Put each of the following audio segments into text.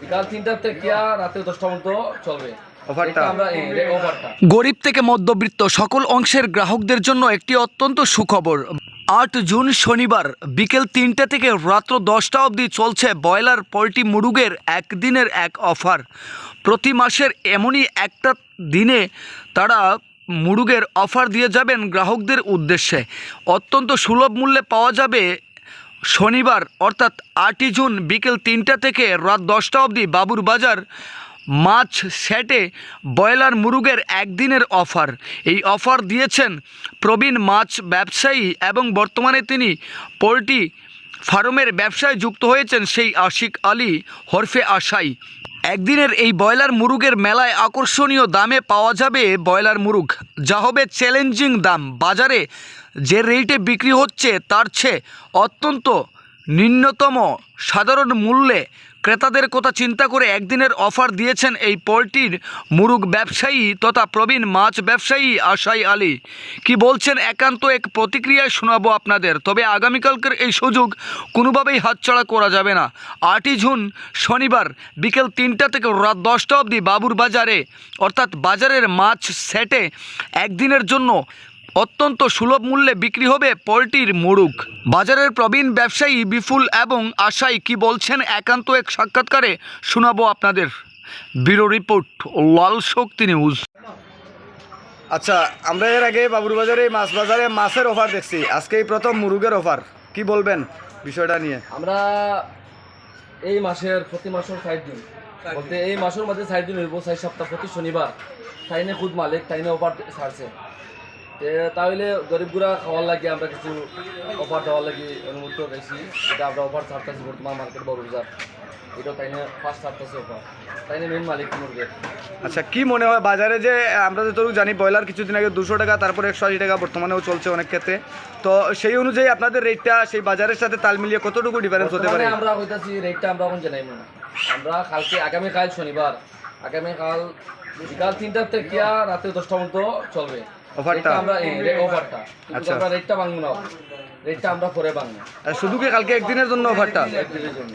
বিকাল 3টা থেকে রাতে 10টা পর্যন্ত চলবে অফারটা। অফারটা গরিব থেকে মধ্যবিত্ত সকল অংশের গ্রাহকদের জন্য একটি অত্যন্ত সুখবর। 8 জুন শনিবার বিকেল 3টা থেকে রাত্র 10টা অবধি চলছে ব্রয়লার পোলট্রি মুরগের একদিনের এক অফার। প্রতি মাসের এমনই একটা দিনে তারা মুরগের অফার দিয়ে যাবেন গ্রাহকদের উদ্দেশ্যে। অত্যন্ত সুলভ মূল্যে পাওয়া যাবে শনিবার অর্থাৎ 8ই জুন বিকেল 3টা থেকে রাত 10টা অবধি বাবুর বাজার মাছ সেটে ব্রয়লার মুরগের একদিনের অফার। এই অফার দিয়েছেন প্রবীণ মাছ ব্যবসায়ী এবং বর্তমানে তিনি পোলট্রি ফার্মের ব্যবসায় যুক্ত হয়েছেন সেই আশিক আলী হরফে আশাই। একদিনের এই ব্রয়লার মুরগের মেলায় আকর্ষণীয় দামে পাওয়া যাবে ব্রয়লার মুরগ, যা হবে চ্যালেঞ্জিং দাম। বাজারে যে রেটে বিক্রি হচ্ছে তার চেয়ে অত্যন্ত ন্যূনতম সাধারণ মূল্যে ক্রেতাদের কথা চিন্তা করে একদিনের অফার দিয়েছেন এই পোলট্রির মুরগ ব্যবসায়ী তথা প্রবীণ মাছ ব্যবসায়ী আশাই আলী। কি বলছেন একান্ত এক প্রতিক্রিয়ায় শোনাবো আপনাদের। তবে আগামীকালকের এই সুযোগ কোনোভাবেই হাতছাড়া করা যাবে না। 8ই জুন শনিবার বিকেল 3টা থেকে রাত 10টা অবধি বাবুর বাজারে অর্থাৎ বাজারের মাছ সেটে একদিনের জন্য অত্যন্ত সুলভ মূল্যে বিক্রি হবে পোলট্রির মুরগ। বাজারের প্রবীণ ব্যবসায়ী বিপুল এবং আশাই কি বলছেন একান্ত এক সাক্ষাৎকারে শোনাবো আপনাদের। ব্যুরো রিপোর্ট, লাল শক্তি নিউজ। আচ্ছা, আমরা এর আগে বাবুর বাজারে মাছ বাজারে মাছের অফার দেখছি, আজকে এই প্রথম মুরগের অফার, কি বলবেন বিষয়টা নিয়ে? আমরা এই মাসের প্রতি মাসের 60 দিন বলতে এই মাসের মধ্যে 60 দিন হইব, 6 সপ্তাহ প্রতি শনিবার তাইনে খুদ মালিক তাইনে অফার ছাড়ছে। তাহলে গরিবগুলা খাওয়ার লাগে আমরা কিছু অফার দেওয়ার লাগে অনুমতি পেয়েছি। এটা আমরা অফার ছাড়তেছি বর্তমান মার্কেট বড় বাজার, এটা তাইনে ফার্স্ট ছাড়তেছি অফার, তাইনে মেন মালিক মুরগের। আচ্ছা, কি মনে হয় বাজারে যে আমরা যতটুকু জানি ব্রয়লার কিছুদিন আগে 200 টাকা, তারপরে 180 টাকা বর্তমানেও চলছে অনেক ক্ষেত্রে, তো সেই অনুযায়ী আপনাদের রেটটা সেই বাজারের সাথে তাল মিলিয়ে কতটুকু ডিফারেন্স হতে পারে? আমরা কইতাছি রেটটা আমরা এখন জানাই না। আমরা কালকে আগামীকাল শনিবার আগামীকাল বিকাল 3টা থেকে রাতে 10টা পর্যন্ত চলবে অফারটা। আমরা অফারটা আচ্ছা, আমরা রেটটা ভাঙবো না, রেটটা আমরা পরে ভাঙবো। শুধু কি কালকে একদিনের জন্য অফারটা?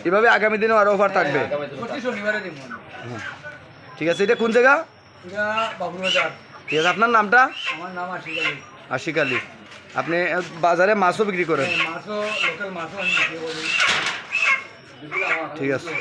এভাবে আগামী দিনেও আরো অফার থাকবে? প্রতি শনিবারে দিব। ঠিক আছে, এটা কোন জায়গা? এটা বাবুর বাজার। ঠিক আছে, আপনার নামটা? আমার নাম আশিক আলী। আশিক আলী। আপনি বাজারে মাছও বিক্রি করেন? মাছও লোকাল মাছও আমি বিক্রি করি। ঠিক আছে।